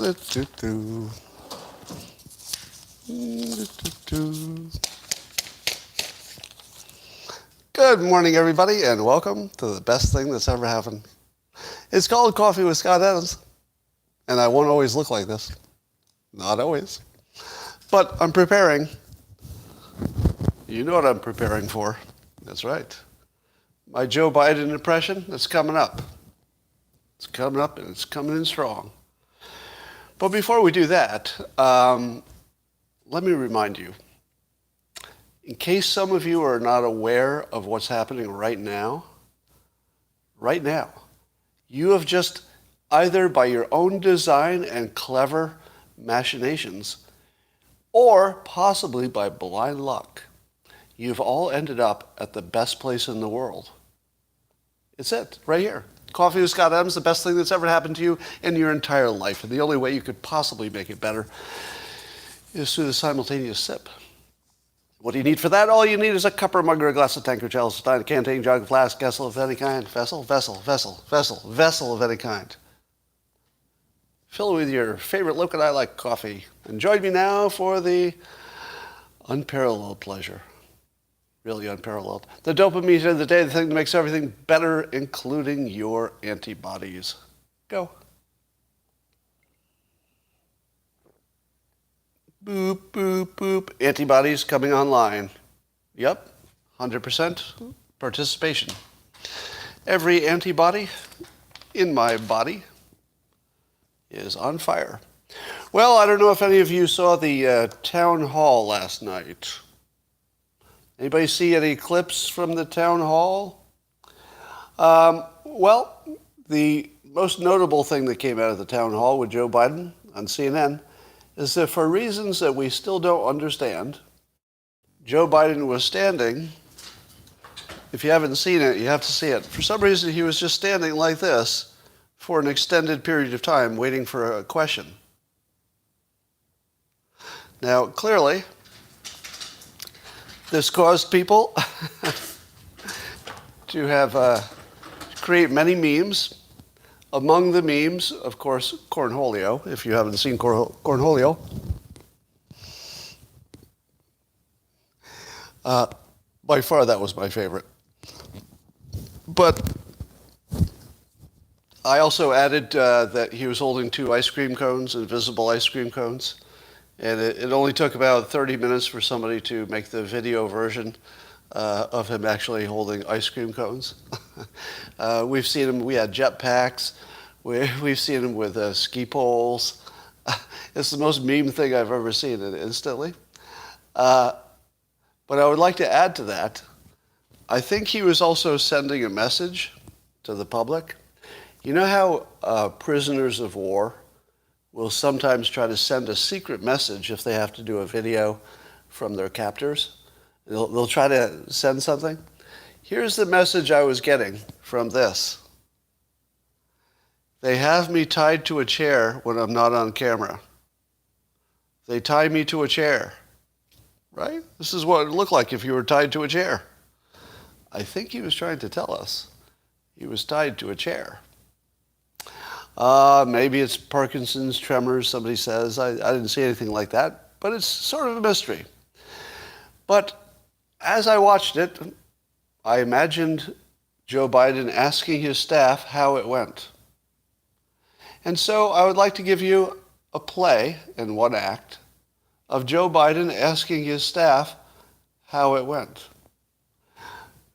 Do-do-do. Good morning, everybody, and welcome to the best thing that's ever happened. It's called Coffee with Scott Adams, and I won't always look like this. Not always. But I'm preparing. You know what I'm preparing for. That's right. My Joe Biden impression, it's coming up. It's coming up, and it's coming in strong. But before we do that, let me remind you, in case some of you are not aware of what's happening right now, you have just, either by your own design and clever machinations, or possibly by blind luck, you've all ended up at the best place in the world. It's it, right here. Coffee with Scott Adams, the best thing that's ever happened to you in your entire life. And the only way you could possibly make it better is through the simultaneous sip. What do you need for that? All you need is a cup or mug or a glass of tank or chalice, stein, canteen, jug, flask, vessel of any kind. Vessel of any kind. Fill it with your favorite Look-and I Like coffee. And join me now for the unparalleled pleasure. Really unparalleled. The dopamine of the day, the thing that makes everything better, including your antibodies. Go. Boop, boop, boop. Antibodies coming online. Yep, 100% participation. Every antibody in my body is on fire. Well, I don't know if any of you saw the town hall last night. Anybody see any clips from the town hall? Well, the most notable thing that came out of the town hall with Joe Biden on CNN is that for reasons that we still don't understand, Joe Biden was standing. If you haven't seen it, you have to see it. For some reason, he was just standing like this for an extended period of time waiting for a question. Now, clearly, this caused people to have create many memes. Among the memes, of course, Cornholio, if you haven't seen Cornholio. By far, that was my favorite. But I also added that he was holding 2 ice cream cones, invisible ice cream cones. And it only took about 30 minutes for somebody to make the video version of him actually holding ice cream cones. We've seen him, we had jetpacks. We've seen him with ski poles. It's the most meme thing I've ever seen instantly. But I would like to add to that, I think he was also sending a message to the public. You know how prisoners of war will sometimes try to send a secret message if they have to do a video from their captors? They'll try to send something. Here's the message I was getting from this. They have me tied to a chair when I'm not on camera. They tie me to a chair. Right? This is what it would look like if you were tied to a chair. I think he was trying to tell us he was tied to a chair. Maybe it's Parkinson's, tremors, somebody says. I didn't see anything like that, but it's sort of a mystery. But as I watched it, I imagined Joe Biden asking his staff how it went. And so I would like to give you a play in one act of Joe Biden asking his staff how it went.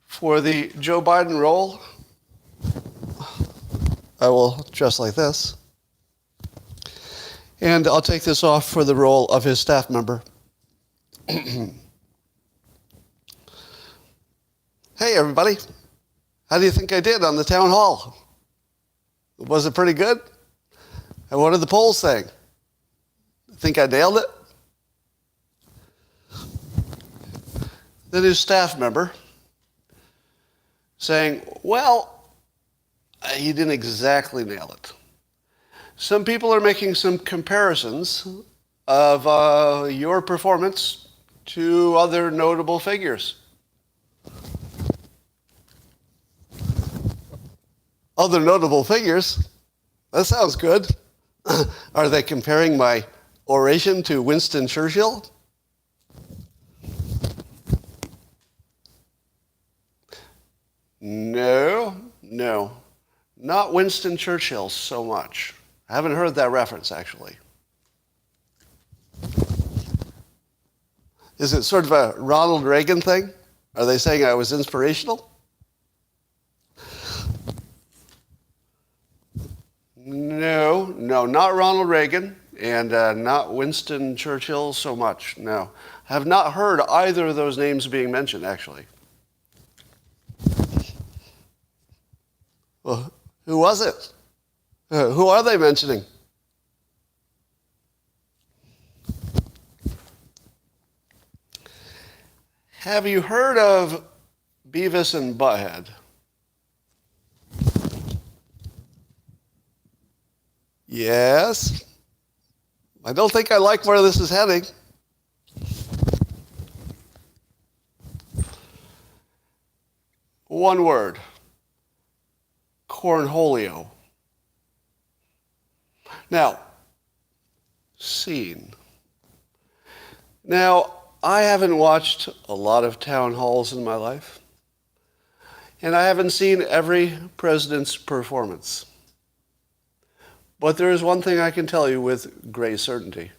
For the Joe Biden role, I will dress like this. And I'll take this off for the role of his staff member. Hey, everybody. How do you think I did on the town hall? Was it pretty good? And what did the polls say? Think I nailed it? Then his staff member saying, well, he didn't exactly nail it. Some people are making some comparisons of your performance to other notable figures. Other notable figures? That sounds good. Are they comparing my oration to Winston Churchill? No, not Winston Churchill so much. I haven't heard that reference, actually. Is it sort of a Ronald Reagan thing? Are they saying I was inspirational? No, not Ronald Reagan, and not Winston Churchill so much, no. I have not heard either of those names being mentioned, actually. Well, who was it? Who are they mentioning? Have you heard of Beavis and Butthead? Yes. I don't think I like where this is heading. One word. Cornholio. Now, scene. Now, I haven't watched a lot of town halls in my life, and I haven't seen every president's performance. But there is one thing I can tell you with great certainty.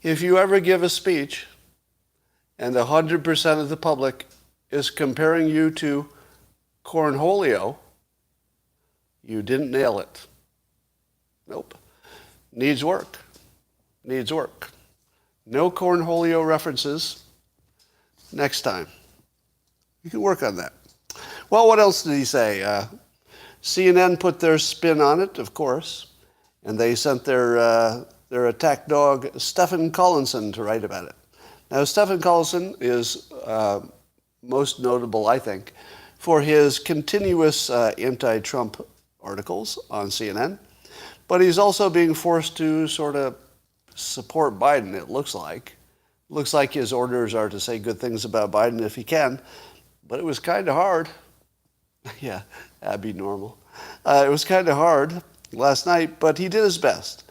If you ever give a speech and 100% of the public is comparing you to Cornholio, you didn't nail it. Nope. Needs work. No Cornholio references. Next time. You can work on that. Well, what else did he say? CNN put their spin on it, of course, and they sent their attack dog, Stephen Collinson, to write about it. Now, Stephen Collinson is most notable, I think, for his continuous anti-Trump articles on CNN, but he's also being forced to sort of support Biden, it looks like. Looks like his orders are to say good things about Biden if he can, but it was kind of hard. Yeah, that'd be normal. It was kind of hard last night, but he did his best.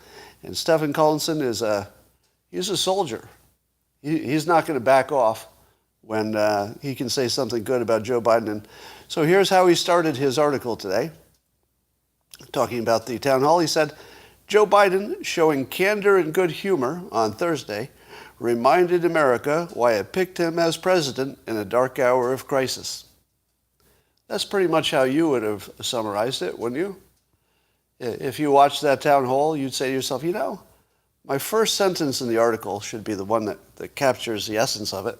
And Stephen Collinson he's a soldier. He's not going to back off when he can say something good about Joe Biden. And so here's how he started his article today. Talking about the town hall, he said, Joe Biden, showing candor and good humor on Thursday, reminded America why it picked him as president in a dark hour of crisis. That's pretty much how you would have summarized it, wouldn't you? If you watched that town hall, you'd say to yourself, my first sentence in the article should be the one that captures the essence of it.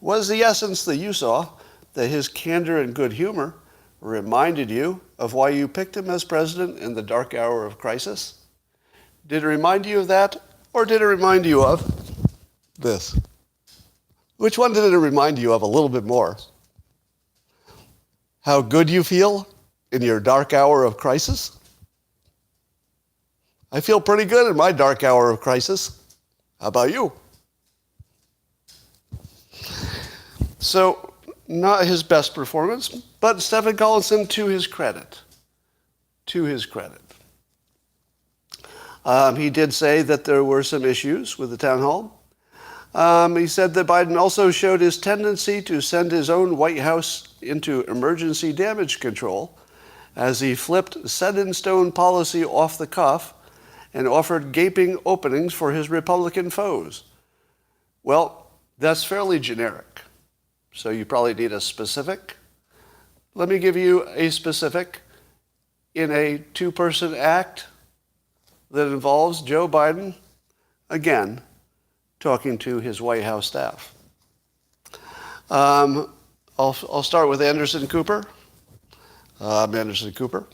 Was the essence that you saw that his candor and good humor reminded you of why you picked him as president in the dark hour of crisis? Did it remind you of that, or did it remind you of this? Which one did it remind you of a little bit more? How good you feel in your dark hour of crisis? I feel pretty good in my dark hour of crisis. How about you? So, not his best performance, but Stephen Collinson, to his credit. He did say that there were some issues with the town hall. He said that Biden also showed his tendency to send his own White House into emergency damage control as he flipped set-in-stone policy off the cuff and offered gaping openings for his Republican foes. Well, that's fairly generic, so you probably need a specific. Let me give you a specific in a two-person act that involves Joe Biden, again, talking to his White House staff. I'll start with Anderson Cooper. Anderson Cooper.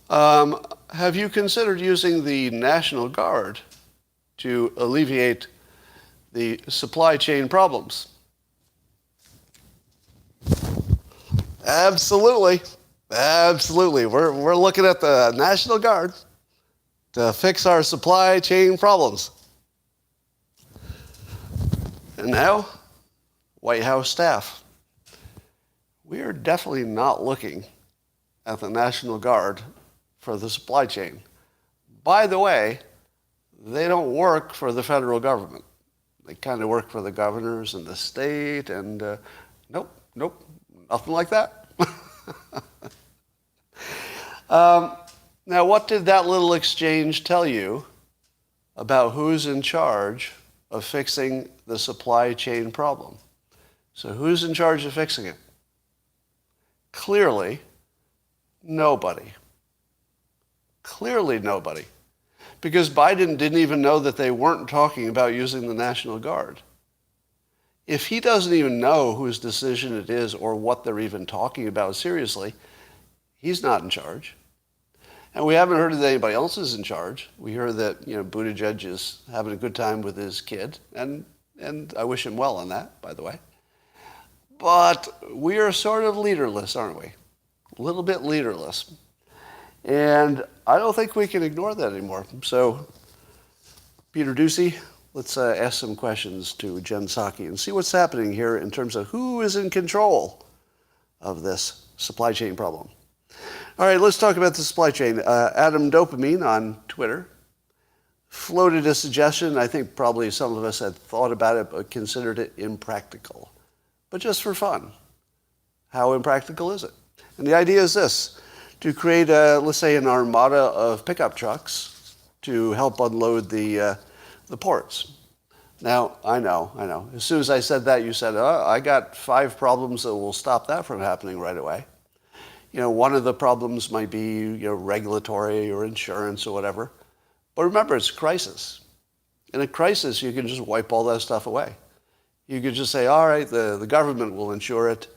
Have you considered using the National Guard to alleviate the supply chain problems? Absolutely. We're looking at the National Guard to fix our supply chain problems. And now, White House staff. We are definitely not looking at the National Guard for the supply chain. By the way, they don't work for the federal government. They kind of work for the governors and the state, and nope, nothing like that. Now, what did that little exchange tell you about who's in charge of fixing the supply chain problem? So who's in charge of fixing it? Clearly, nobody. Clearly nobody. Because Biden didn't even know that they weren't talking about using the National Guard. If he doesn't even know whose decision it is or what they're even talking about seriously, he's not in charge. And we haven't heard that anybody else is in charge. We heard that, Buttigieg is having a good time with his kid, and I wish him well on that, by the way. But we are sort of leaderless, aren't we? A little bit leaderless. And I don't think we can ignore that anymore. So, Peter Ducey, let's ask some questions to Jen Psaki and see what's happening here in terms of who is in control of this supply chain problem. All right, let's talk about the supply chain. Adam Dopamine on Twitter floated a suggestion. I think probably some of us had thought about it but considered it impractical. But just for fun, how impractical is it? And the idea is this: to create, let's say, an armada of pickup trucks to help unload the ports. Now, I know. As soon as I said that, you said, oh, I got 5 problems that will stop that from happening right away. One of the problems might be, regulatory or insurance or whatever. But remember, it's a crisis. In a crisis, you can just wipe all that stuff away. You could just say, all right, the government will insure it,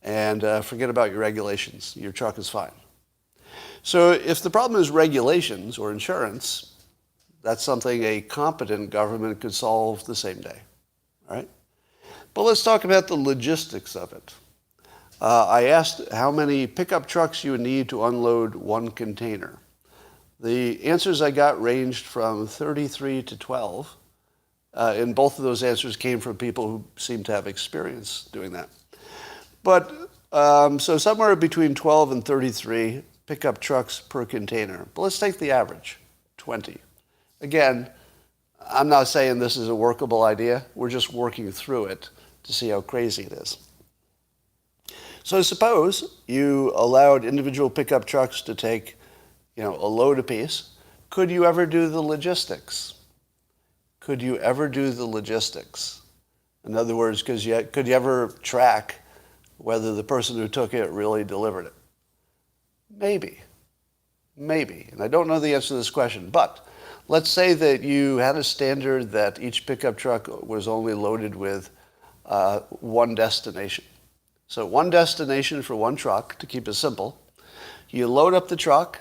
and forget about your regulations. Your truck is fine. So if the problem is regulations or insurance, that's something a competent government could solve the same day. All right? But let's talk about the logistics of it. I asked how many pickup trucks you would need to unload one container. The answers I got ranged from 33 to 12. And both of those answers came from people who seem to have experience doing that. But so somewhere between 12 and 33 pickup trucks per container. But let's take the average, 20. Again, I'm not saying this is a workable idea. We're just working through it to see how crazy it is. So suppose you allowed individual pickup trucks to take, a load apiece. Could you ever do the logistics? Could you ever do the logistics? In other words, could you ever track whether the person who took it really delivered it? Maybe. And I don't know the answer to this question, but let's say that you had a standard that each pickup truck was only loaded with one destination. So one destination for one truck, to keep it simple. You load up the truck,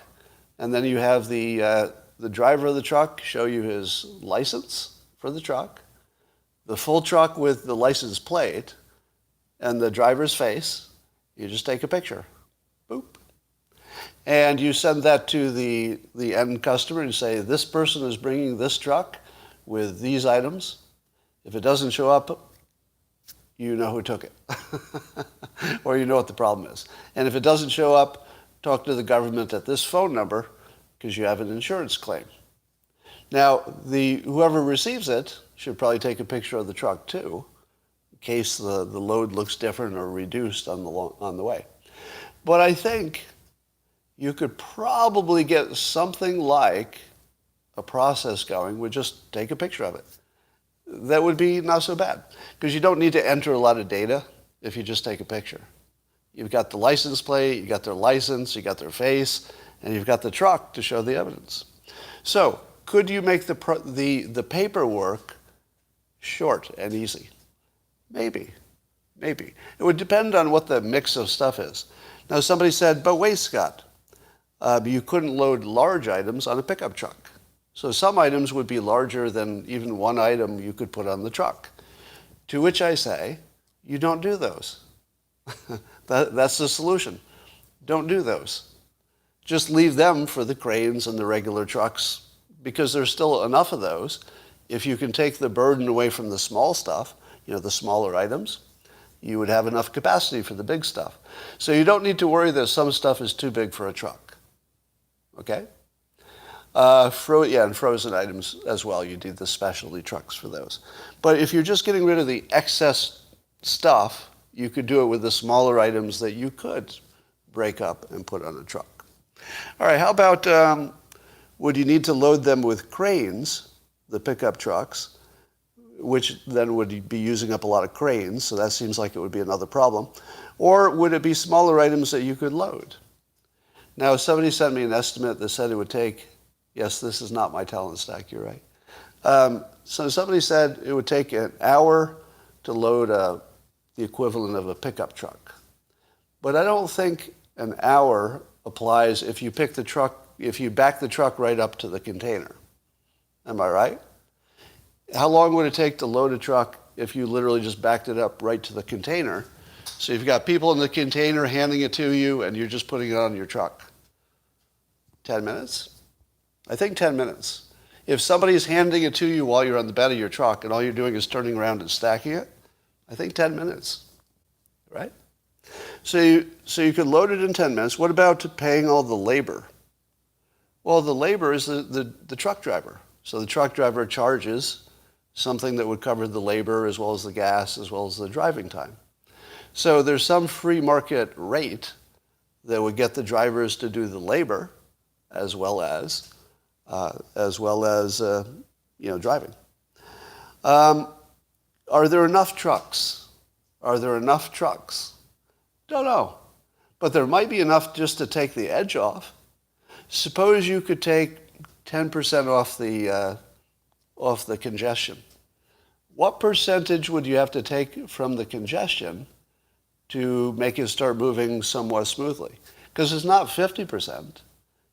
and then you have the driver of the truck show you his license for the truck, the full truck with the license plate, and the driver's face. You just take a picture. Boop. And you send that to the end customer and say, this person is bringing this truck with these items. If it doesn't show up, you know who took it. Or you know what the problem is. And if it doesn't show up, talk to the government at this phone number because you have an insurance claim. Now, whoever receives it should probably take a picture of the truck too, in case the load looks different or reduced on the way. But I think you could probably get something like a process going with just take a picture of it. That would be not so bad, because you don't need to enter a lot of data if you just take a picture. You've got the license plate, you've got their license, you've got their face, and you've got the truck to show the evidence. So could you make the paperwork short and easy? Maybe. It would depend on what the mix of stuff is. Now somebody said, but wait, Scott, you couldn't load large items on a pickup truck. So some items would be larger than even one item you could put on the truck. To which I say, you don't do those. That's the solution. Don't do those. Just leave them for the cranes and the regular trucks, because there's still enough of those. If you can take the burden away from the small stuff, the smaller items, you would have enough capacity for the big stuff. So you don't need to worry that some stuff is too big for a truck. Okay? And frozen items as well. You need the specialty trucks for those. But if you're just getting rid of the excess stuff, you could do it with the smaller items that you could break up and put on a truck. All right, how about would you need to load them with cranes, the pickup trucks, which then would be using up a lot of cranes, so that seems like it would be another problem. Or would it be smaller items that you could load? Now, somebody sent me an estimate that said it would take, yes, this is not my talent stack, you're right. So somebody said it would take an hour to load the equivalent of a pickup truck. But I don't think an hour applies if you back the truck right up to the container. Am I right? How long would it take to load a truck if you literally just backed it up right to the container? So you've got people in the container handing it to you, and you're just putting it on your truck. 10 minutes? I think 10 minutes. If somebody's handing it to you while you're on the bed of your truck and all you're doing is turning around and stacking it, I think 10 minutes, right? So you could load it in 10 minutes. What about paying all the labor? Well, the labor is the truck driver. So the truck driver charges something that would cover the labor as well as the gas as well as the driving time. So there's some free market rate that would get the drivers to do the labor as well as driving. Are there enough trucks? Don't know. But there might be enough just to take the edge off. Suppose you could take 10% off the congestion. What percentage would you have to take from the congestion to make it start moving somewhat smoothly? Because it's not 50%.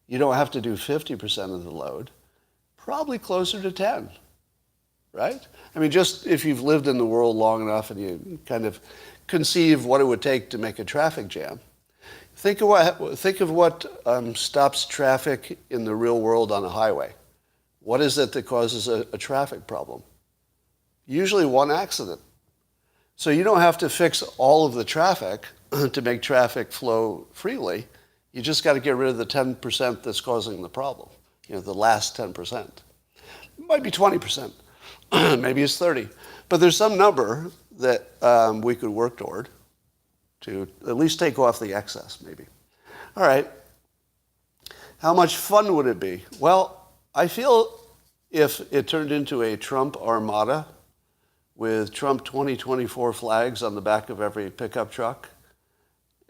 You don't have to do 50% of the load. Probably closer to 10, right? I mean, just if you've lived in the world long enough and you kind of conceive what it would take to make a traffic jam, think of what stops traffic in the real world on a highway. What is it that causes a traffic problem? Usually one accident. So you don't have to fix all of the traffic to make traffic flow freely. You just got to get rid of the 10% that's causing the problem. The last 10%. It might be 20%. Maybe it's 30. But there's some number that we could work toward to at least take off the excess, maybe. All right. How much fun would it be? Well, I feel if it turned into a Trump armada with Trump 2024 flags on the back of every pickup truck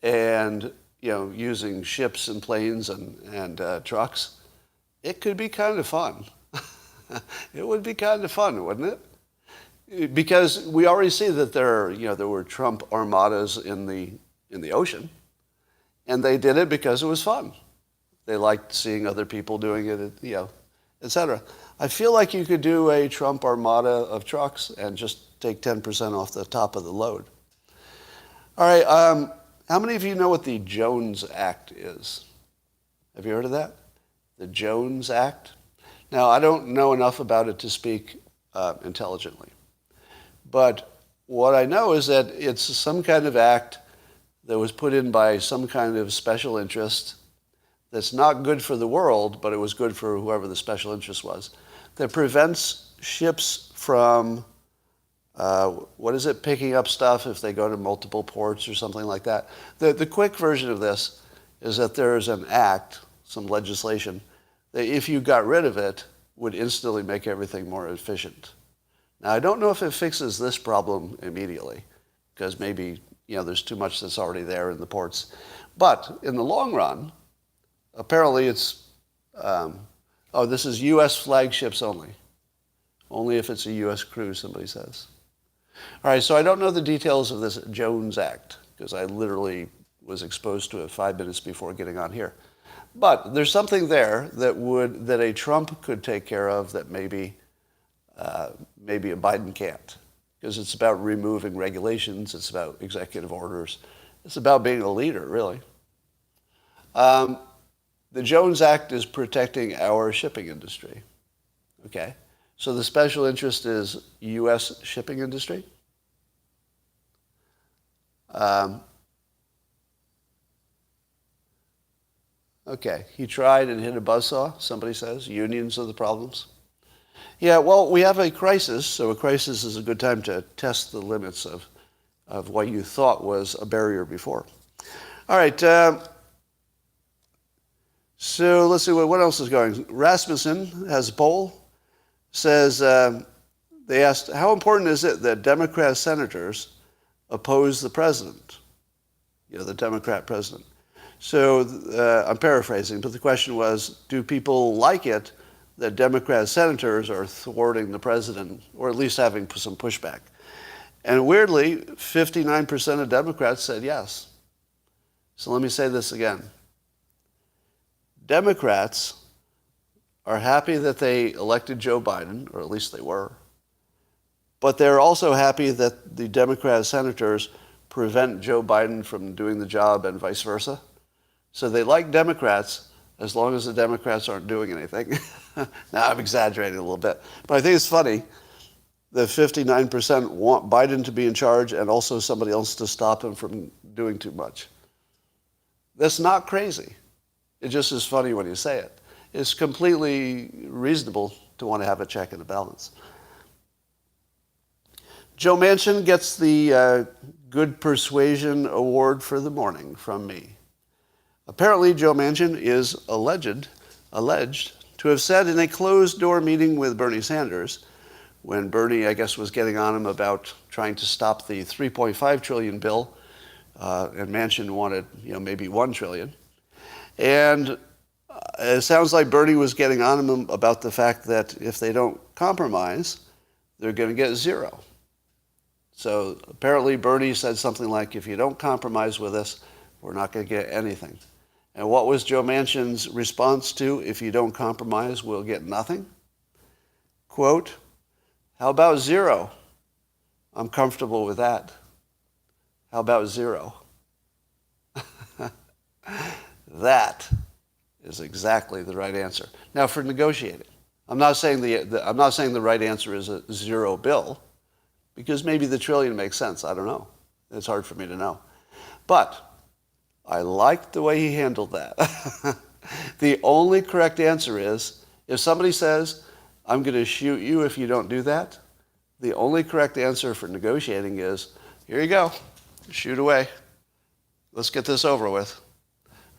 and, using ships and planes and trucks, it could be kind of fun. It would be kind of fun, wouldn't it? Because we already see that there were Trump armadas in the ocean, and they did it because it was fun. They liked seeing other people doing it, etc. I feel like you could do a Trump armada of trucks and just take 10% off the top of the load. All right, how many of you know what the Jones Act is? Have you heard of that? The Jones Act? Now, I don't know enough about it to speak intelligently. But what I know is that it's some kind of act that was put in by some kind of special interest that's not good for the world, but it was good for whoever the special interest was, that prevents ships from, picking up stuff if they go to multiple ports or something like that. The quick version of this is that there's an act, some legislation, that if you got rid of it, would instantly make everything more efficient. Now, I don't know if it fixes this problem immediately, because maybe, there's too much that's already there in the ports. But in the long run, apparently it's, this is U.S. flagships only. Only if it's a U.S. cruise, somebody says. All right, so I don't know the details of this Jones Act, because I literally was exposed to it 5 minutes before getting on here. But there's something there that a Trump could take care of that maybe a Biden can't, because it's about removing regulations, it's about executive orders, it's about being a leader, really. The Jones Act is protecting our shipping industry, okay? So the special interest is U.S. shipping industry. Okay, he tried and hit a buzzsaw, somebody says. Unions are the problems. Yeah, well, we have a crisis, so a crisis is a good time to test the limits of what you thought was a barrier before. All right, so let's see what else is going. Rasmussen has a poll, says they asked, how important is it that Democrat senators oppose the president? The Democrat president. So I'm paraphrasing, but the question was, do people like it that Democrat senators are thwarting the president, or at least having some pushback? And weirdly, 59% of Democrats said yes. So let me say this again. Democrats are happy that they elected Joe Biden, or at least they were, but they're also happy that the Democrat senators prevent Joe Biden from doing the job and vice versa. So they like Democrats as long as the Democrats aren't doing anything. Now I'm exaggerating a little bit, but I think it's funny that 59% want Biden to be in charge and also somebody else to stop him from doing too much. That's not crazy. It just is funny when you say it. It's completely reasonable to want to have a check and a balance. Joe Manchin gets the Good Persuasion Award for the morning from me. Apparently, Joe Manchin is alleged to have said in a closed-door meeting with Bernie Sanders, when Bernie, I guess, was getting on him about trying to stop the $3.5 trillion bill, and Manchin wanted, maybe $1 trillion. And it sounds like Bernie was getting on him about the fact that if they don't compromise, they're going to get zero. So apparently Bernie said something like, if you don't compromise with us, we're not going to get anything. And what was Joe Manchin's response to, if you don't compromise, we'll get nothing? Quote, how about zero? I'm comfortable with that. How about zero? That is exactly the right answer. Now, for negotiating, I'm not saying the right answer is a zero bill, because maybe the trillion makes sense. I don't know. It's hard for me to know. But I liked the way he handled that. The only correct answer is, if somebody says, I'm going to shoot you if you don't do that, the only correct answer for negotiating is, here you go, shoot away. Let's get this over with.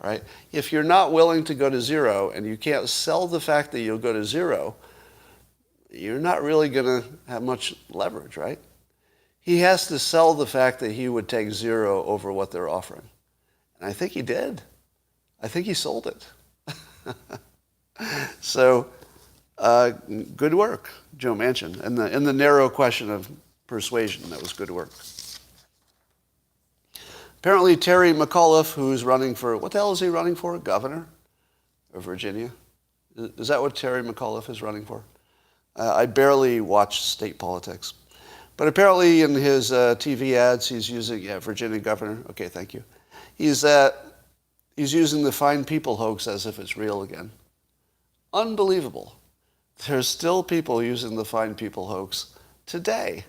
All right? If you're not willing to go to zero and you can't sell the fact that you'll go to zero, you're not really going to have much leverage, right? He has to sell the fact that he would take zero over what they're offering. And I think he did. I think he sold it. So, good work, Joe Manchin. In the narrow question of persuasion, that was good work. Apparently, Terry McAuliffe, who's running for, what the hell is he running for? Governor of Virginia? Is that what Terry McAuliffe is running for? I barely watch state politics. But apparently in his TV ads, he's using, Virginia governor. Okay, thank you. He's using the Fine People hoax as if it's real again. Unbelievable. There's still people using the Fine People hoax today.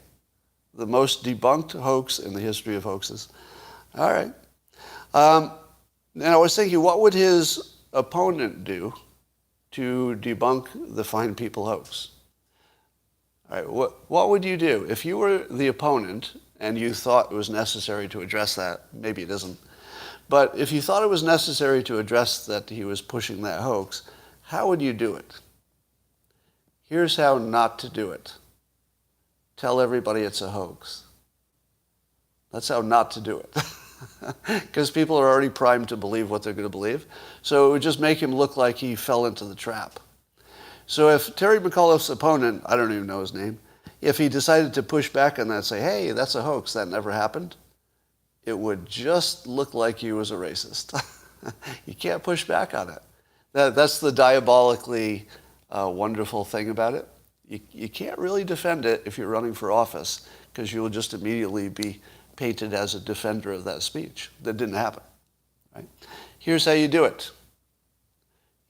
The most debunked hoax in the history of hoaxes. All right. Now I was thinking, what would his opponent do to debunk the Fine People hoax? All right, what would you do? If you were the opponent and you thought it was necessary to address that, maybe it isn't, but if you thought it was necessary to address that he was pushing that hoax, how would you do it? Here's how not to do it. Tell everybody it's a hoax. That's how not to do it. Because people are already primed to believe what they're going to believe. So it would just make him look like he fell into the trap. So if Terry McAuliffe's opponent, I don't even know his name, if he decided to push back on that, say, hey, that's a hoax, that never happened, it would just look like he was a racist. You can't push back on it. That's the diabolically wonderful thing about it. You can't really defend it if you're running for office, because you will just immediately be painted as a defender of that speech. That didn't happen. Right? Here's how you do it.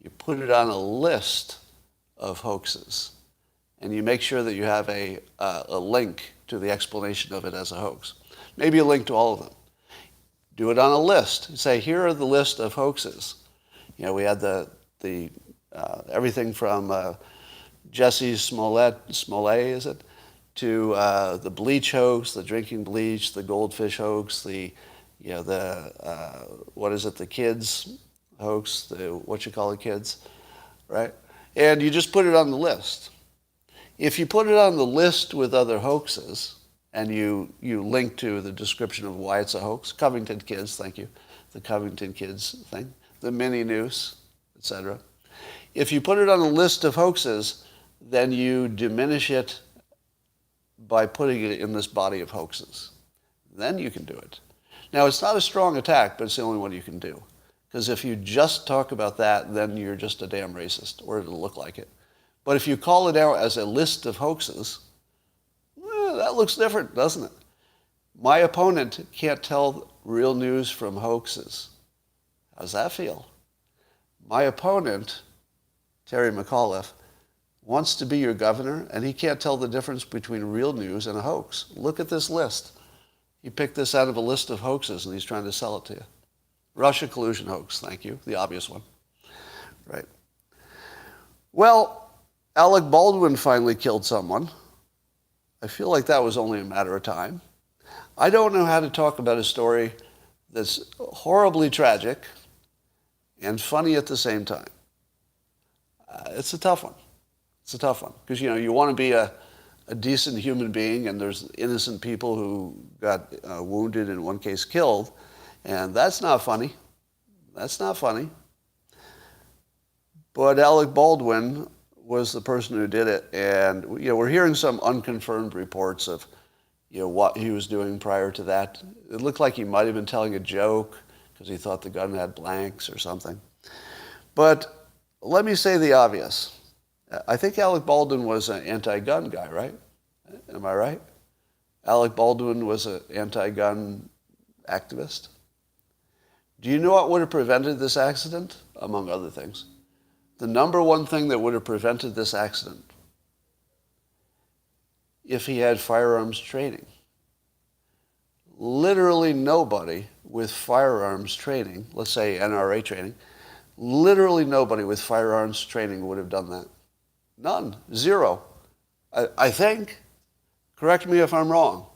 You put it on a list of hoaxes, and you make sure that you have a link to the explanation of it as a hoax. Maybe a link to all of them. Do it on a list. Say, here are the list of hoaxes. We had the everything from Jesse Smollett, is it, to the bleach hoax, the drinking bleach, the goldfish hoax, the what is it, the kids hoax, what you call the kids, right? And you just put it on the list. If you put it on the list with other hoaxes, and you link to the description of why it's a hoax, Covington kids, thank you, the Covington kids thing, the mini noose, etc. If you put it on a list of hoaxes, then you diminish it by putting it in this body of hoaxes. Then you can do it. Now, it's not a strong attack, but it's the only one you can do. Because if you just talk about that, then you're just a damn racist, or it'll look like it. But if you call it out as a list of hoaxes, that looks different, doesn't it? My opponent can't tell real news from hoaxes. How's that feel? My opponent, Terry McAuliffe, wants to be your governor, and he can't tell the difference between real news and a hoax. Look at this list. He picked this out of a list of hoaxes, and he's trying to sell it to you. Russia collusion hoax, thank you, the obvious one. Right. Well, Alec Baldwin finally killed someone. I feel like that was only a matter of time. I don't know how to talk about a story that's horribly tragic and funny at the same time. It's a tough one. It's a tough one. Because, you want to be a decent human being, and there's innocent people who got wounded, in one case killed, and that's not funny. That's not funny. But Alec Baldwin was the person who did it, and we're hearing some unconfirmed reports of what he was doing prior to that. It looked like he might have been telling a joke because he thought the gun had blanks or something. But let me say the obvious. I think Alec Baldwin was an anti-gun guy, right? Am I right? Alec Baldwin was an anti-gun activist. Do you know what would have prevented this accident? Among other things. The number one thing that would have prevented this accident, if he had firearms training. Literally nobody with firearms training, let's say NRA training, literally nobody with firearms training would have done that. None. Zero. I think. Correct me if I'm wrong.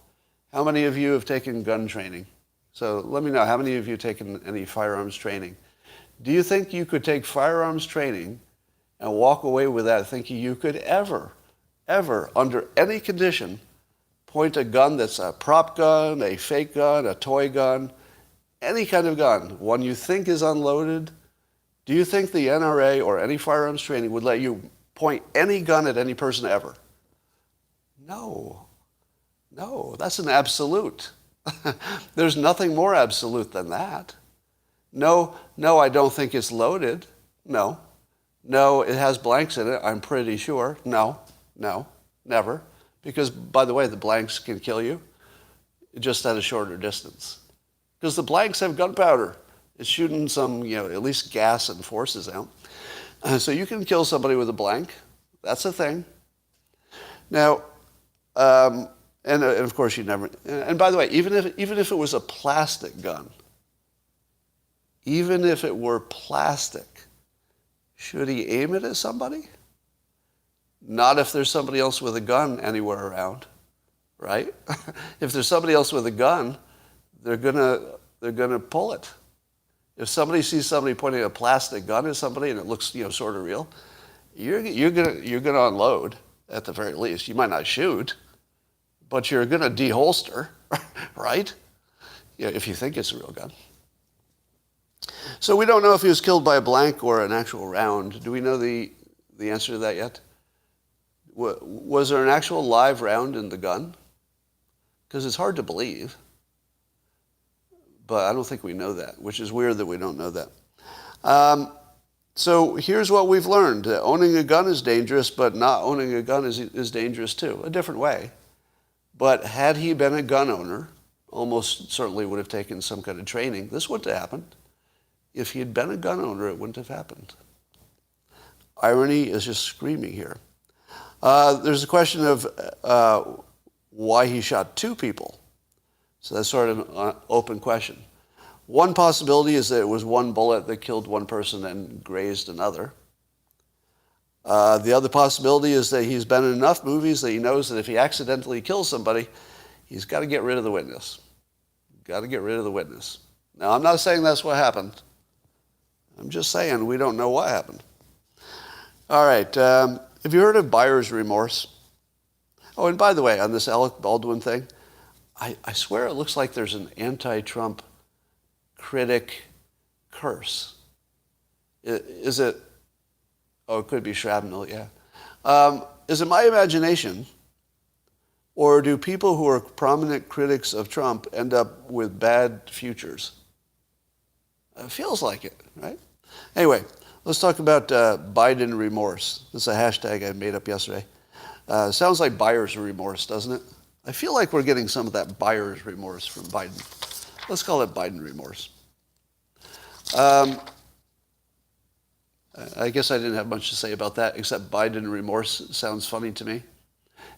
How many of you have taken gun training? So let me know, how many of you have taken any firearms training? Do you think you could take firearms training and walk away with that thinking you could ever, under any condition, point a gun that's a prop gun, a fake gun, a toy gun, any kind of gun, one you think is unloaded? Do you think the NRA or any firearms training would let you point any gun at any person ever? No. No, that's an absolute. There's nothing more absolute than that. No, I don't think it's loaded. No, it has blanks in it, I'm pretty sure. No, never. Because, by the way, the blanks can kill you just at a shorter distance. Because the blanks have gunpowder. It's shooting some, at least gas and forces out. So you can kill somebody with a blank. That's a thing. Now, and of course you never, and by the way, even if it was a plastic gun, even if it were plastic, should he aim it at somebody? Not if there's somebody else with a gun anywhere around, right? If there's somebody else with a gun, they're gonna pull it. If somebody sees somebody pointing a plastic gun at somebody and it looks sort of real, you're gonna unload at the very least. You might not shoot, but you're gonna deholster, right? If you think it's a real gun. So we don't know if he was killed by a blank or an actual round. Do we know the answer to that yet? Was there an actual live round in the gun? Because it's hard to believe. But I don't think we know that, which is weird that we don't know that. So here's what we've learned. Owning a gun is dangerous, but not owning a gun is dangerous too, a different way. But had he been a gun owner, almost certainly would have taken some kind of training. This wouldn't have happened. If he had been a gun owner, it wouldn't have happened. Irony is just screaming here. There's a question of why he shot two people. So that's sort of an open question. One possibility is that it was one bullet that killed one person and grazed another. The other possibility is that he's been in enough movies that he knows that if he accidentally kills somebody, he's got to get rid of the witness. Got to get rid of the witness. Now, I'm not saying that's what happened. I'm just saying we don't know what happened. All right. Have you heard of buyer's remorse? Oh, and by the way, on this Alec Baldwin thing, I swear it looks like there's an anti-Trump critic curse. Is it? Oh, it could be shrapnel, yeah. Is it my imagination, or do people who are prominent critics of Trump end up with bad futures? It feels like it, right? Anyway, let's talk about Biden remorse. This is a hashtag I made up yesterday. Sounds like buyer's remorse, doesn't it? I feel like we're getting some of that buyer's remorse from Biden. Let's call it Biden remorse. I guess I didn't have much to say about that, except Biden remorse sounds funny to me.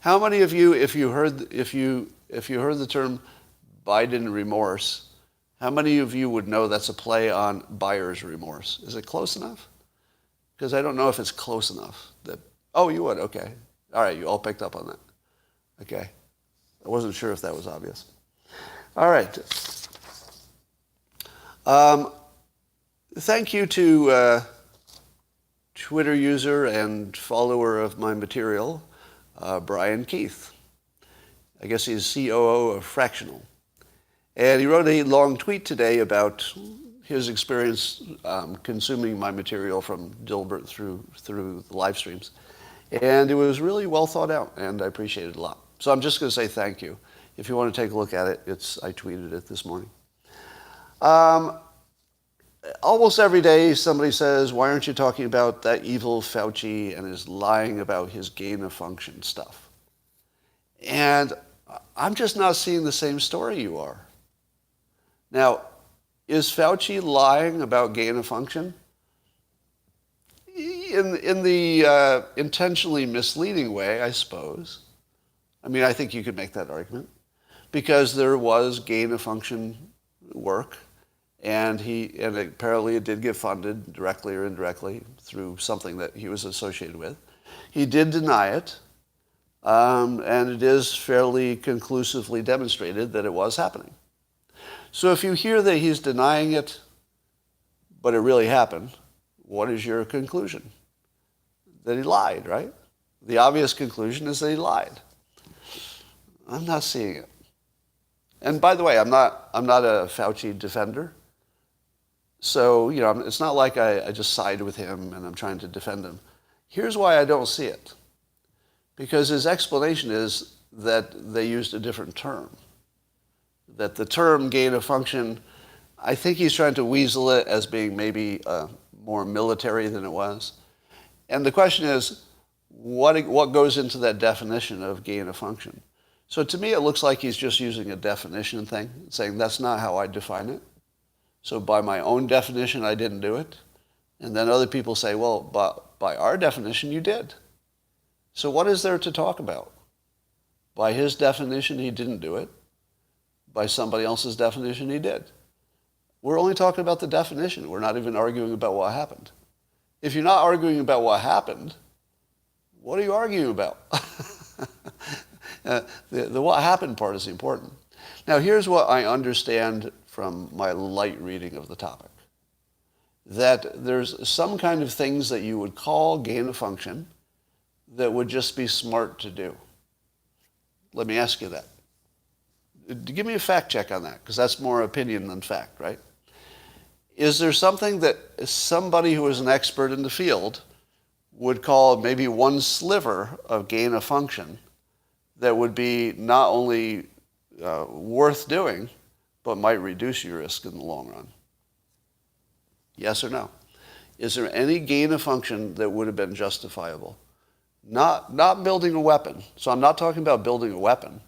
How many of you, if you heard the term Biden remorse, how many of you would know that's a play on buyer's remorse? Is it close enough? Because I don't know if it's close enough. Oh, you would. Okay. All right. You all picked up on that. Okay. I wasn't sure if that was obvious. All right. Thank you to Twitter user and follower of my material, Brian Keith. I guess he's COO of Fractional. And he wrote a long tweet today about his experience consuming my material from Dilbert through the live streams. And it was really well thought out, and I appreciate it a lot. So I'm just going to say thank you. If you want to take a look at it, I tweeted it this morning. Almost every day somebody says, why aren't you talking about that evil Fauci and his lying about his gain of function stuff? And I'm just not seeing the same story you are. Now, is Fauci lying about gain of function? In the intentionally misleading way, I suppose. I mean, I think you could make that argument. Because there was gain of function work, and apparently it did get funded directly or indirectly through something that he was associated with. He did deny it, and it is fairly conclusively demonstrated that it was happening. So if you hear that he's denying it, but it really happened, what is your conclusion? That he lied, right? The obvious conclusion is that he lied. I'm not seeing it. And by the way, I'm not a Fauci defender. So, it's not like I just side with him and I'm trying to defend him. Here's why I don't see it. Because his explanation is that they used a different term. That the term gain of function, I think he's trying to weasel it as being maybe more military than it was. And the question is, what goes into that definition of gain of function? So to me, it looks like he's just using a definition thing, saying that's not how I define it. So by my own definition, I didn't do it. And then other people say, well, by our definition, you did. So what is there to talk about? By his definition, he didn't do it. By somebody else's definition, he did. We're only talking about the definition. We're not even arguing about what happened. If you're not arguing about what happened, what are you arguing about? The what happened part is important. Now, here's what I understand from my light reading of the topic. That there's some kind of things that you would call gain of function that would just be smart to do. Let me ask you that. Give me a fact check on that, because that's more opinion than fact, right? Is there something that somebody who is an expert in the field would call maybe one sliver of gain of function that would be not only worth doing, but might reduce your risk in the long run? Yes or no? Is there any gain of function that would have been justifiable? Not building a weapon. So I'm not talking about building a weapon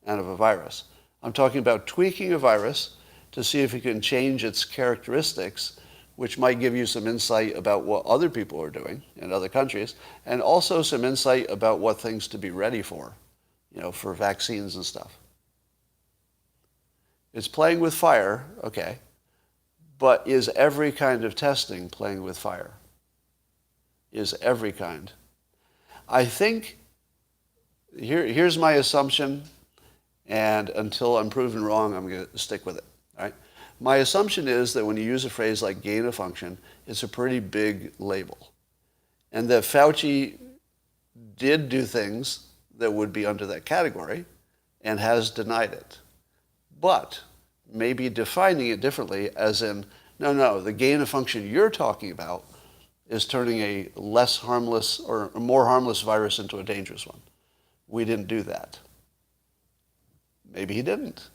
out of a virus. I'm talking about tweaking a virus to see if you can change its characteristics, which might give you some insight about what other people are doing in other countries, and also some insight about what things to be ready for, for vaccines and stuff. It's playing with fire, okay. But is every kind of testing playing with fire? Is every kind? I think, here's my assumption, and until I'm proven wrong, I'm going to stick with it. All right? My assumption is that when you use a phrase like gain of function, it's a pretty big label. And that Fauci did do things that would be under that category and has denied it. But maybe defining it differently, as in, no, the gain of function you're talking about is turning a less harmless or a more harmless virus into a dangerous one. We didn't do that. Maybe he didn't.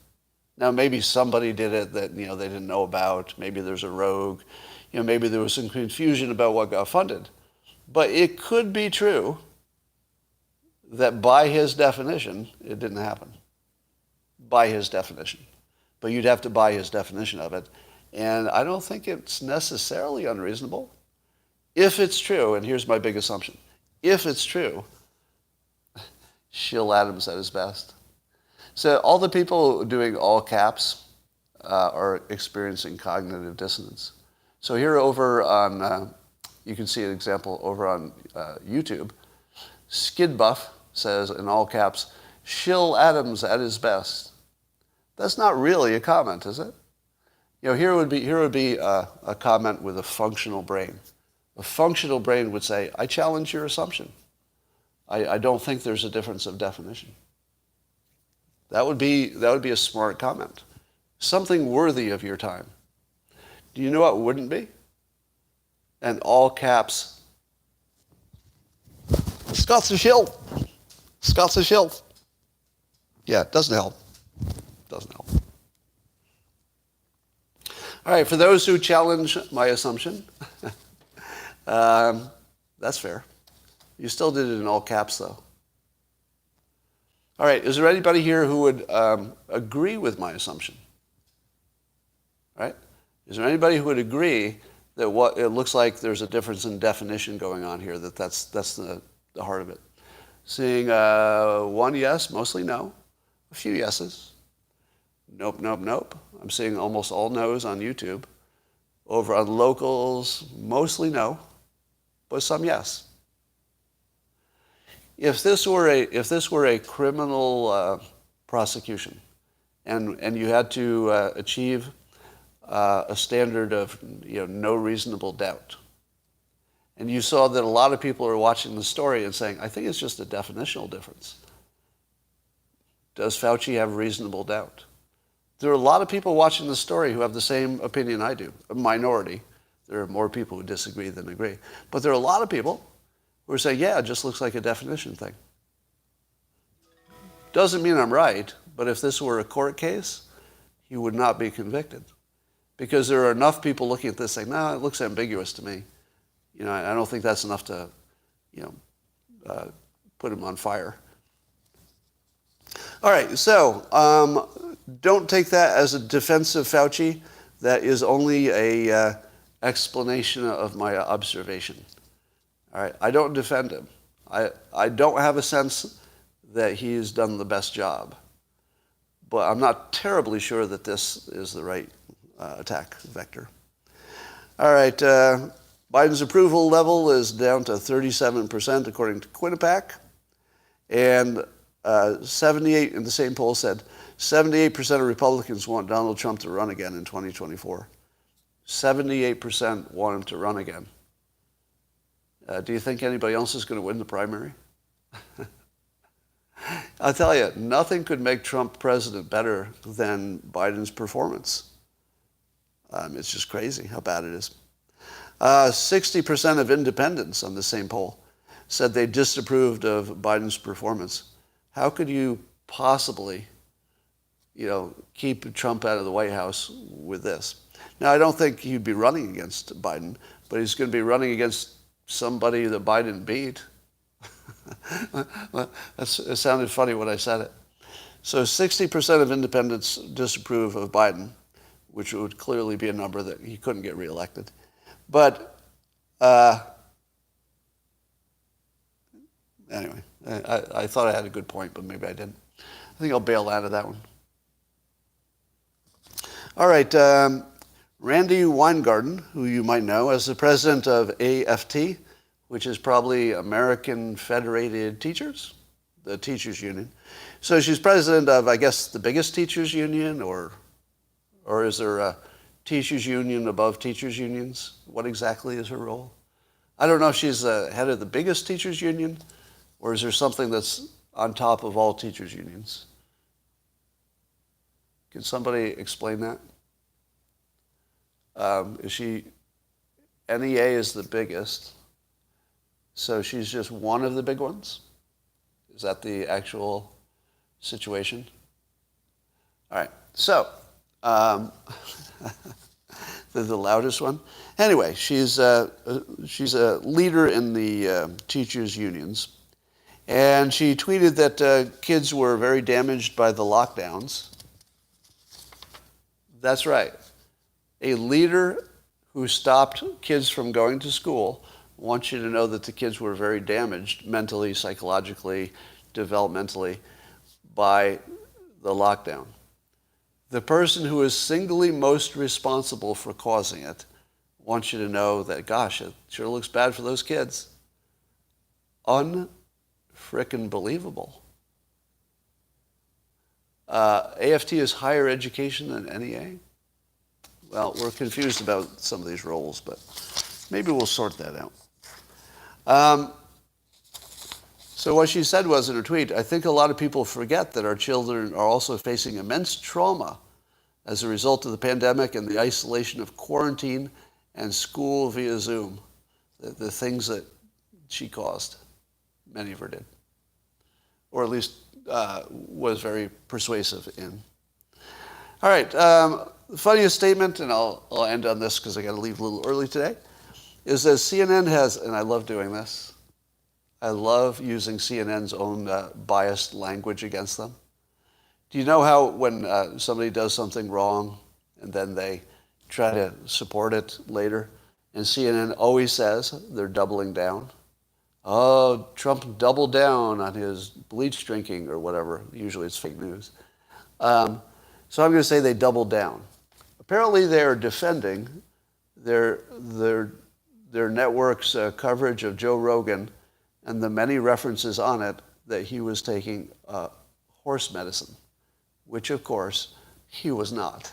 Now, maybe somebody did it that they didn't know about. Maybe there's a rogue. Maybe there was some confusion about what got funded. But it could be true that by his definition, it didn't happen. By his definition. But you'd have to buy his definition of it. And I don't think it's necessarily unreasonable. If it's true, and here's my big assumption, if it's true, Shill Adams at his best. So all the people doing all caps are experiencing cognitive dissonance. So here over on, you can see an example over on YouTube. Skid Buff says in all caps, Shill Adams at his best. That's not really a comment, is it? Here would be a comment with a functional brain. A functional brain would say, I challenge your assumption. I don't think there's a difference of definition. That would be a smart comment. Something worthy of your time. Do you know what wouldn't be? And all caps, Scott's a shill. Scott's a shill. Yeah, it doesn't help. Doesn't help. All right, for those who challenge my assumption, that's fair. You still did it in all caps, though. All right, is there anybody here who would agree with my assumption? Right? Is there anybody who would agree that what it looks like there's a difference in definition going on here, that's the heart of it? Seeing one yes, mostly no, a few yeses. Nope, nope, nope. I'm seeing almost all no's on YouTube. Over on locals, mostly no, but some yes. If this were a criminal prosecution, and you had to achieve a standard of no reasonable doubt, and you saw that a lot of people are watching the story and saying, I think it's just a definitional difference. Does Fauci have reasonable doubt? There are a lot of people watching the story who have the same opinion I do, a minority. There are more people who disagree than agree. But there are a lot of people who are saying, yeah, it just looks like a definition thing. Doesn't mean I'm right, but if this were a court case, he would not be convicted. Because there are enough people looking at this saying, no, it looks ambiguous to me. I don't think that's enough to, put him on fire. All right, so don't take that as a defense of Fauci. That is only a explanation of my observation. All right, I don't defend him. I don't have a sense that he's done the best job. But I'm not terribly sure that this is the right attack vector. All right, Biden's approval level is down to 37% according to Quinnipiac. And 78 in the same poll said 78% of Republicans want Donald Trump to run again in 2024. 78% want him to run again. Do you think anybody else is going to win the primary? I'll tell you, nothing could make Trump president better than Biden's performance. It's just crazy how bad it is. 60% of independents on the same poll said they disapproved of Biden's performance. How could you possibly, keep Trump out of the White House with this? Now, I don't think he'd be running against Biden, but he's going to be running against somebody that Biden beat. It sounded funny when I said it. So 60% of independents disapprove of Biden, which would clearly be a number that he couldn't get reelected. But anyway, I thought I had a good point, but maybe I didn't. I think I'll bail out of that one. All right. Randi Weingarten, who you might know as the president of AFT, which is probably American Federated Teachers, the teachers union. So she's president of, I guess, the biggest teachers union, or is there a teachers union above teachers unions? What exactly is her role? I don't know if she's the head of the biggest teachers union, or is there something that's on top of all teachers unions? Can somebody explain that? Is she, NEA is the biggest, so she's just one of the big ones? Is that the actual situation? All right, so the loudest one. Anyway, she's a leader in the teachers' unions, and she tweeted that kids were very damaged by the lockdowns. That's right. A leader who stopped kids from going to school wants you to know that the kids were very damaged mentally, psychologically, developmentally by the lockdown. The person who is singly most responsible for causing it wants you to know that, gosh, it sure looks bad for those kids. Unfrickin' believable. AFT is higher education than NEA? Well, we're confused about some of these roles, but maybe we'll sort that out. So what she said was in her tweet, I think a lot of people forget that our children are also facing immense trauma as a result of the pandemic and the isolation of quarantine and school via Zoom, the things that she caused. Many of her did, or at least was very persuasive in. All right, the funniest statement, and I'll end on this because I got to leave a little early today, is that CNN has, and I love doing this, I love using CNN's own biased language against them. Do you know how when somebody does something wrong and then they try to support it later, and CNN always says they're doubling down? Oh, Trump doubled down on his bleach drinking or whatever. Usually it's fake news. So I'm going to say they doubled down. Apparently they are defending their network's coverage of Joe Rogan and the many references on it that he was taking horse medicine, which of course he was not.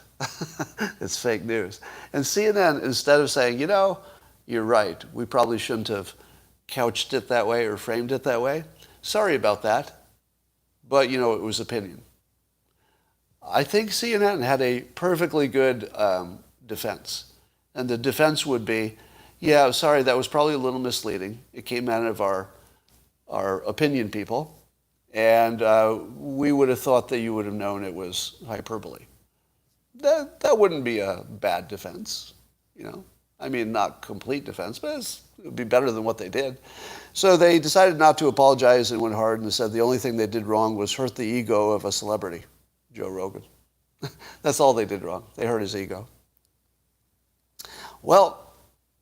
It's fake news. And CNN, instead of saying, you know, you're right, we probably shouldn't have couched it that way or framed it that way. Sorry about that. But, you know, it was opinion. I think CNN had a perfectly good defense. And the defense would be, yeah, sorry, that was probably a little misleading. It came out of our opinion people. And we would have thought that you would have known it was hyperbole. That wouldn't be a bad defense, you know. I mean, not complete defense, but it would be better than what they did. So they decided not to apologize and went hard and said the only thing they did wrong was hurt the ego of a celebrity, Joe Rogan. That's all they did wrong. They hurt his ego. Well,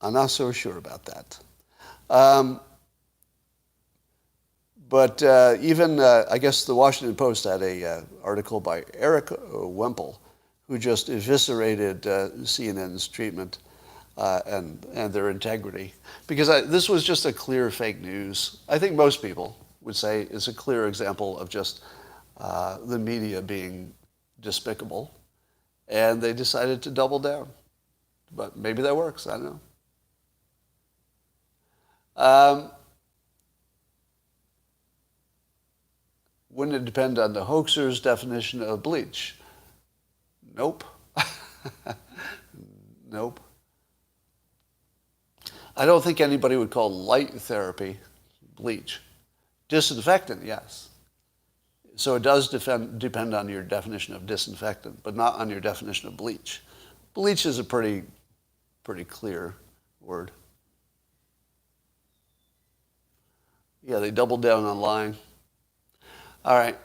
I'm not so sure about that. But even, I guess the Washington Post had a article by Eric Wemple, who just eviscerated CNN's treatment and their integrity. Because this was just a clear fake news. I think most people would say it's a clear example of just the media being despicable. And they decided to double down. But maybe that works, I don't know. Wouldn't it depend on the hoaxer's definition of bleach? Nope. Nope. I don't think anybody would call light therapy bleach. Disinfectant, yes. So it does depend on your definition of disinfectant, but not on your definition of bleach. Bleach is a pretty clear word. Yeah, they doubled down on lying. All right.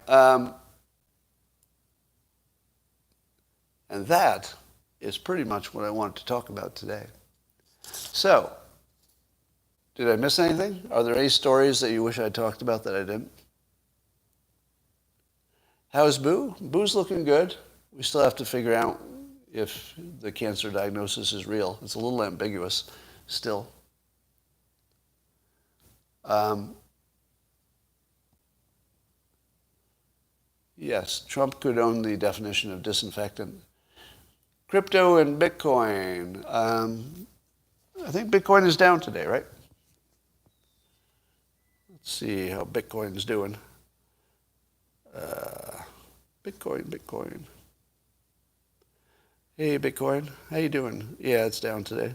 And that is pretty much what I wanted to talk about today. So, did I miss anything? Are there any stories that you wish I talked about that I didn't? How's Boo? Boo's looking good. We still have to figure out if the cancer diagnosis is real. It's a little ambiguous still. Yes, Trump could own the definition of disinfectant. Crypto and Bitcoin. I think Bitcoin is down today, right? Let's see how Bitcoin's doing. Bitcoin. Hey, Bitcoin. How you doing? Yeah, it's down today.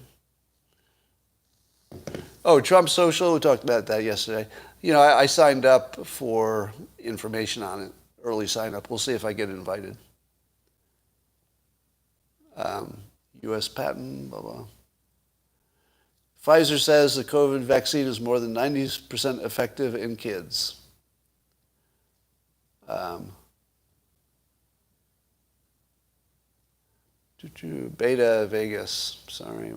Oh, Trump Social. We talked about that yesterday. You know, I signed up for information on it. Early sign up. We'll see if I get invited. U.S. patent, blah, blah. Pfizer says the COVID vaccine is more than 90% effective in kids. Beta Vegas. Sorry.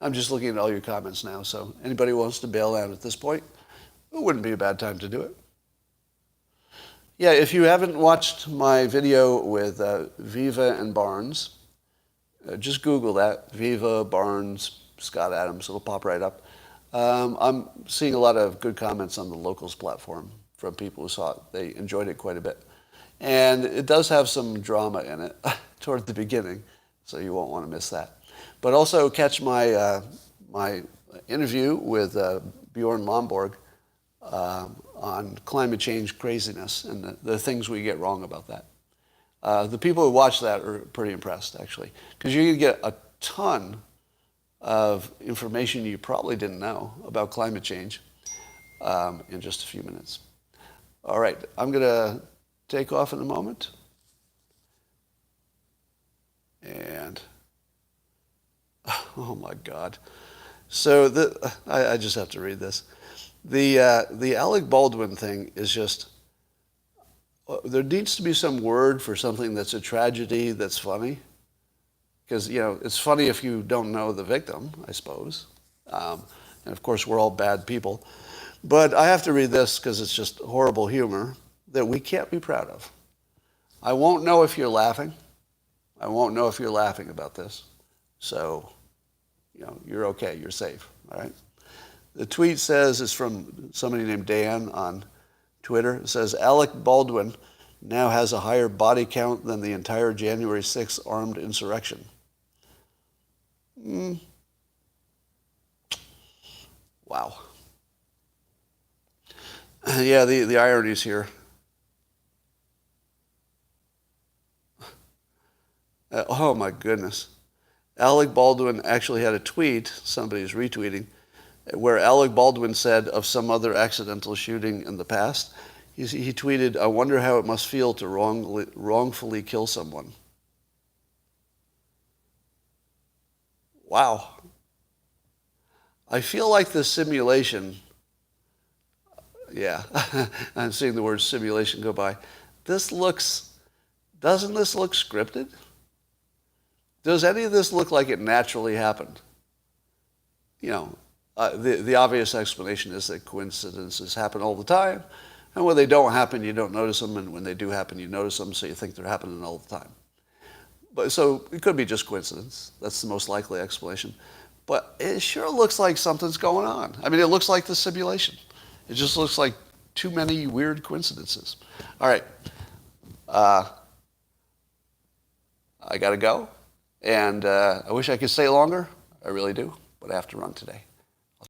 I'm just looking at all your comments now, so anybody who wants to bail out at this point, it wouldn't be a bad time to do it. Yeah, if you haven't watched my video with Viva and Barnes, just Google that, Viva, Barnes, Scott Adams, it'll pop right up. I'm seeing a lot of good comments on the Locals platform from people who saw it. They enjoyed it quite a bit. And it does have some drama in it toward the beginning, so you won't want to miss that. But also catch my my interview with Bjorn Lomborg on climate change craziness and the things we get wrong about that. The people who watch that are pretty impressed, actually, because you can get a ton of information you probably didn't know about climate change in just a few minutes. All right, I'm going to take off in a moment. And, oh my God. So I just have to read this. The Alec Baldwin thing is just, there needs to be some word for something that's a tragedy that's funny. Because, you know, it's funny if you don't know the victim, I suppose. And of course, we're all bad people. But I have to read this because it's just horrible humor that we can't be proud of. I won't know if you're laughing. I won't know if you're laughing about this. So, you know, you're okay. You're safe. All right. The tweet says, it's from somebody named Dan on Twitter. It says, Alec Baldwin now has a higher body count than the entire January 6th armed insurrection. Wow. Yeah, the ironies here. Oh my goodness. Alec Baldwin actually had a tweet, somebody's retweeting, where Alec Baldwin said of some other accidental shooting in the past, he tweeted, I wonder how it must feel to wrongfully kill someone. Wow. I feel like the simulation, yeah, I'm seeing the word simulation go by. Doesn't this look scripted? Does any of this look like it naturally happened? You know, the obvious explanation is that coincidences happen all the time, and when they don't happen, you don't notice them, and when they do happen, you notice them, so you think they're happening all the time. But so it could be just coincidence. That's the most likely explanation. But it sure looks like something's going on. I mean, it looks like the simulation. It just looks like too many weird coincidences. All right. I got to go. And I wish I could stay longer. I really do. But I have to run today.